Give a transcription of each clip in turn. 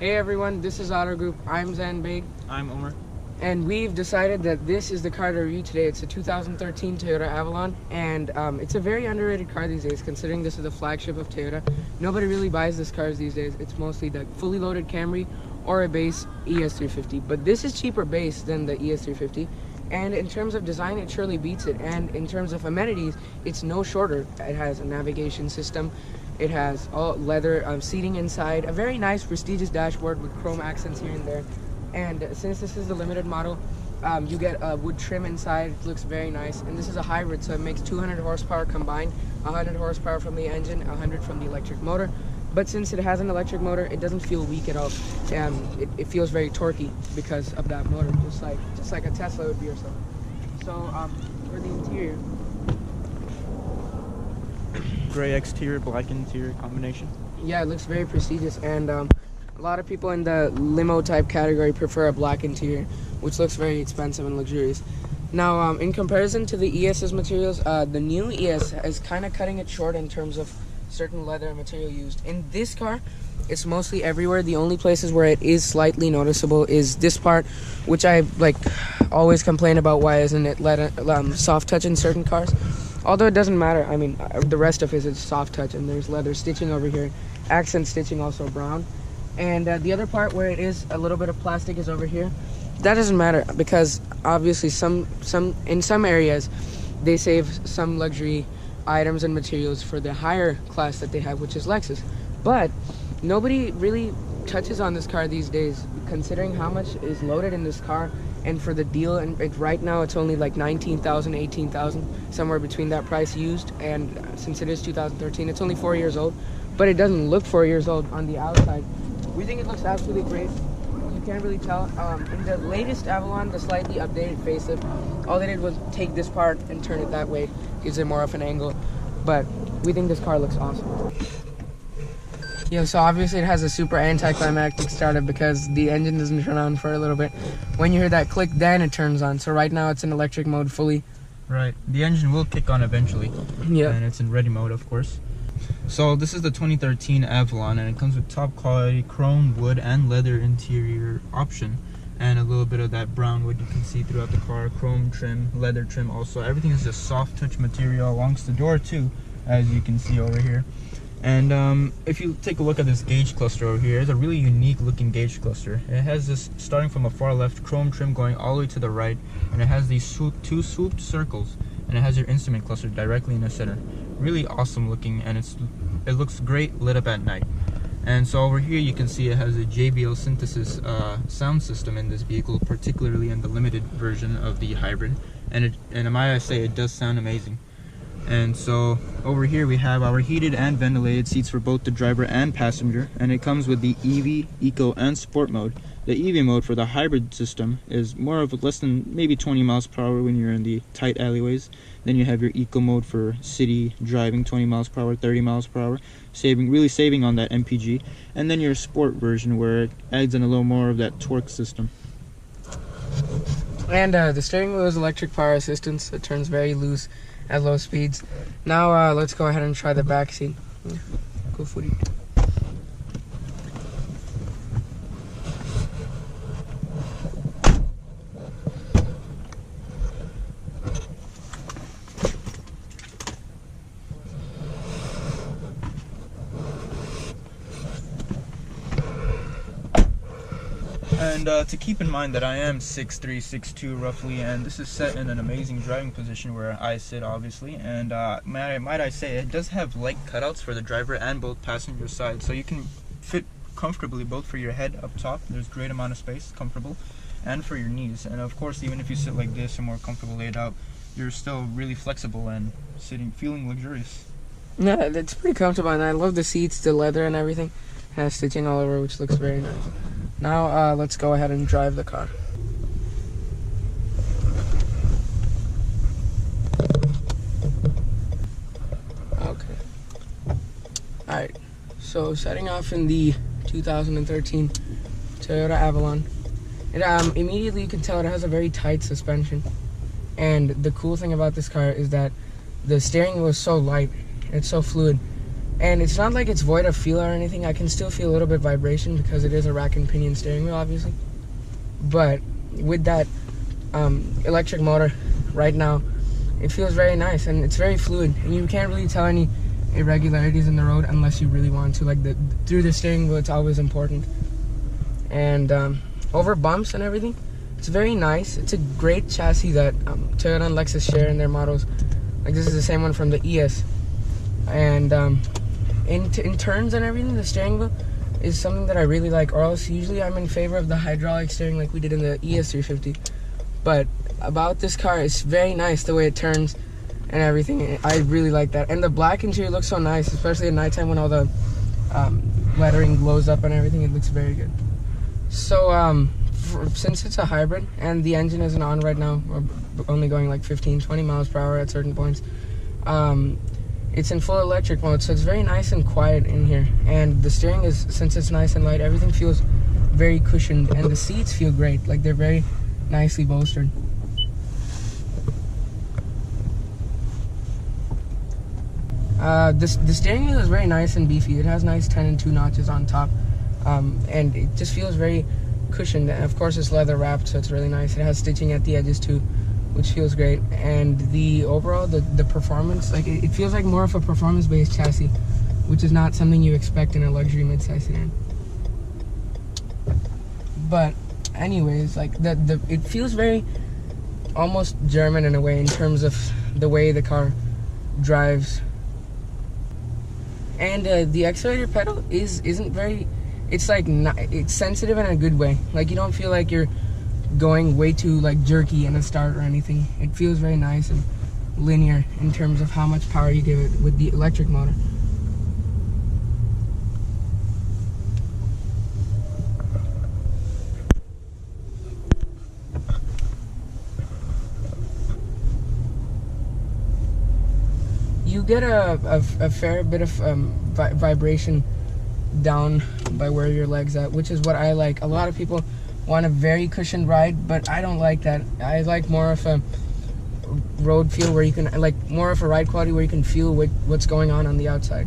Hey everyone, this is Auto Group. I'm Zain. I'm Umar. And we've decided that this is the car to review today. It's a 2013 Toyota Avalon, and it's a very underrated car these days, considering this is the flagship of Toyota. Nobody really buys this cars these days. It's mostly the fully loaded Camry or a base ES350, but this is cheaper base than the ES350. And in terms of design, it surely beats it. And in terms of amenities, it's no shorter. It has a navigation system. It has all leather seating inside, a very nice prestigious dashboard with chrome accents here and there. And since this is the limited model, you get a wood trim inside. It looks very nice. And this is a hybrid, so it makes 200 horsepower combined, 100 horsepower from the engine, 100 from the electric motor. But since it has an electric motor, it doesn't feel weak at all. It feels very torquey because of that motor, just like a Tesla would be or so. So for the interior, Gray exterior, black interior combination. Yeah, it looks very prestigious, and a lot of people in the limo type category prefer a black interior, which looks very expensive and luxurious. Now, in comparison to the ES's materials, the new ES is kind of cutting it short in terms of certain leather material used. In this car, it's mostly everywhere. The only places where it is slightly noticeable is this part, which I always complain about. Why isn't it soft touch in certain cars? Although it doesn't matter. I mean, the rest of it is soft touch, and there's leather stitching over here, accent stitching also brown. And the other part where it is a little bit of plastic is over here. That doesn't matter because obviously in some areas they save some luxury items and materials for the higher class that they have, which is Lexus. But nobody really touches on this car these days, considering how much is loaded in this car. And for the deal, and right now it's only like 19,000, 18,000, somewhere between that price used. And since it is 2013, it's only 4 years old, but it doesn't look 4 years old on the outside. We think it looks absolutely great. You can't really tell. In the latest Avalon, the slightly updated facelift, all they did was take this part and turn it that way, gives it more of an angle. But we think this car looks awesome. Yeah, so obviously it has a super anticlimactic startup because the engine doesn't turn on for a little bit. When you hear that click, then it turns on. So right now it's in electric mode fully. Right. The engine will kick on eventually. Yeah. And it's in ready mode, of course. So this is the 2013 Avalon, and it comes with top quality chrome, wood, and leather interior option. And a little bit of that brown wood you can see throughout the car. Chrome trim, leather trim also. Everything is just soft touch material along the door too, as you can see over here. And if you take a look at this gauge cluster over here, it's a really unique looking gauge cluster. It has this starting from the far left chrome trim going all the way to the right, and it has these two swooped circles, and it has your instrument cluster directly in the center. Really awesome looking, and it looks great lit up at night. And so over here you can see it has a JBL synthesis sound system in this vehicle, particularly in the limited version of the hybrid, and might I say, it does sound amazing. And so over here we have our heated and ventilated seats for both the driver and passenger, and it comes with the EV, Eco, and Sport mode. The EV mode for the hybrid system is more of less than maybe 20 miles per hour when you're in the tight alleyways. Then you have your Eco mode for city driving, 20 miles per hour, 30 miles per hour, really saving on that MPG. And then your Sport version where it adds in a little more of that torque system. And the steering wheel is electric power assistance. It turns very loose at low speeds. Now let's go ahead and try the back seat. Go footy. And to keep in mind that I am 6'3", 6'2", roughly, and this is set in an amazing driving position where I sit, obviously. And might I say, it does have leg cutouts for the driver and both passenger sides, so you can fit comfortably both for your head up top. There's great amount of space, comfortable, and for your knees. And of course, even if you sit like this or more comfortable laid out, you're still really flexible and feeling luxurious. No, it's pretty comfortable, and I love the seats, the leather and everything. It has stitching all over, which looks very nice. Now let's go ahead and drive the car. Okay. Alright, so setting off in the 2013 Toyota Avalon. Immediately you can tell it has a very tight suspension. And the cool thing about this car is that the steering wheel is so light, it's so fluid. And it's not like it's void of feel or anything. I can still feel a little bit vibration because it is a rack and pinion steering wheel, obviously. But with that electric motor right now, it feels very nice and it's very fluid. And you can't really tell any irregularities in the road unless you really want to. Like through the steering wheel, it's always important. And over bumps and everything, it's very nice. It's a great chassis that Toyota and Lexus share in their models. Like this is the same one from the ES. And in turns and everything, the steering wheel is something that I really like. Or else usually I'm in favor of the hydraulic steering like we did in the ES350. But about this car, it's very nice the way it turns and everything. I really like that. And the black interior looks so nice, especially at nighttime when all the lettering glows up and everything. It looks very good. So since it's a hybrid and the engine isn't on right now, we're only going like 15-20 miles per hour at certain points, it's in full electric mode, so it's very nice and quiet in here. And the steering is, since it's nice and light, everything feels very cushioned, and the seats feel great. Like they're very nicely bolstered. The steering wheel is very nice and beefy. It has nice 10 and 2 notches on top, and it just feels very cushioned. And of course it's leather wrapped, so it's really nice. It has stitching at the edges too, which feels great. And the overall, the performance, like it feels like more of a performance based chassis, which is not something you expect in a luxury midsize sedan. But anyways, like it feels very almost German in a way in terms of the way the car drives. And the accelerator pedal isn't very, it's like it's sensitive in a good way. Like you don't feel like you're going way too like jerky in a start or anything. It feels very nice and linear in terms of how much power you give it with the electric motor. You get a fair bit of vibration down by where your leg's at, which is what I like. A lot of people want a very cushioned ride, but I don't like that. I like more of a road feel where you can, like more of a ride quality where you can feel what's going on the outside.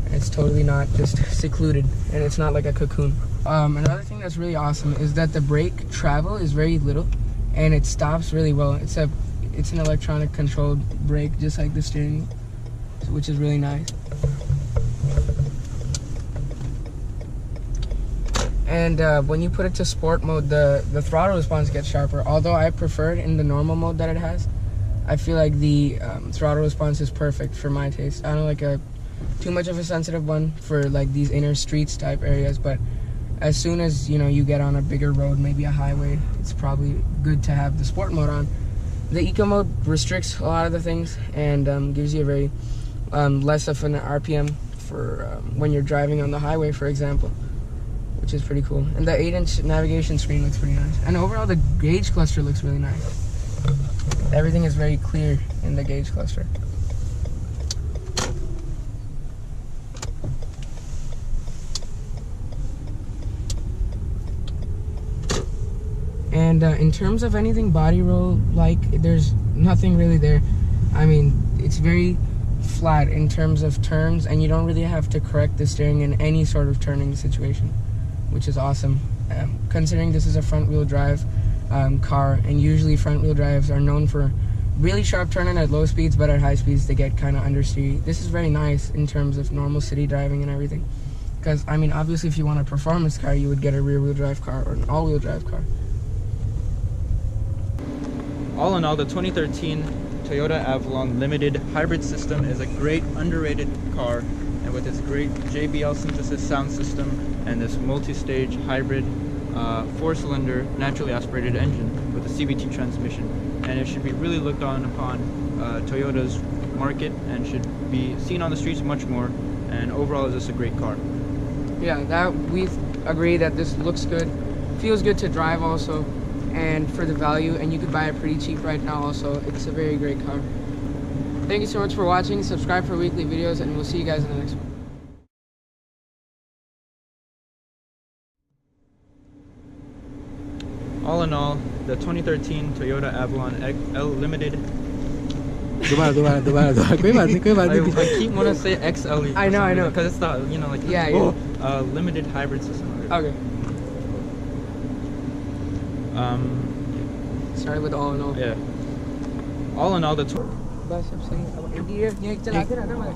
And it's totally not just secluded, and it's not like a cocoon. Another thing that's really awesome is that the brake travel is very little, and it stops really well. It's an electronic controlled brake, just like the steering wheel, which is really nice. And when you put it to sport mode, the throttle response gets sharper. Although I prefer it in the normal mode that it has, I feel like the throttle response is perfect for my taste. I don't like too much of a sensitive one for like these inner streets type areas, but as soon as you get on a bigger road, maybe a highway, it's probably good to have the sport mode on. The eco mode restricts a lot of the things and gives you a very less of an RPM for when you're driving on the highway, for example, which is pretty cool. And the 8-inch navigation screen looks pretty nice. And overall, the gauge cluster looks really nice. Everything is very clear in the gauge cluster. And in terms of anything body roll, like, there's nothing really there. I mean, it's very flat in terms of turns, and you don't really have to correct the steering in any sort of turning situation, which is awesome. Considering this is a front-wheel drive car, and usually front-wheel drives are known for really sharp turning at low speeds, but at high speeds they get kind of understeery. This is very nice in terms of normal city driving and everything. Because, I mean, obviously if you want a performance car, you would get a rear-wheel drive car or an all-wheel drive car. All in all, the 2013 Toyota Avalon Limited hybrid system is a great underrated car, and with its great JBL synthesis sound system and this multi-stage hybrid 4-cylinder naturally aspirated engine with a CVT transmission, and it should be really looked on upon Toyota's market and should be seen on the streets much more, and overall is this a great car. Yeah, that we agree that this looks good, feels good to drive also, and for the value, and you could buy it pretty cheap right now also. It's a very great car. Thank you so much for watching. Subscribe for weekly videos, and we'll see you guys in the next one. All in all, the 2013 Toyota Avalon L Limited दोबारा कोई बात नहीं I keep wanting to say XLE. I know. Because it's the, you know, like, Yeah. limited hybrid system. Okay. Um, Started with all in all. yeah. All in all, the बस अब सही अब interior ये चलाते रहना मैं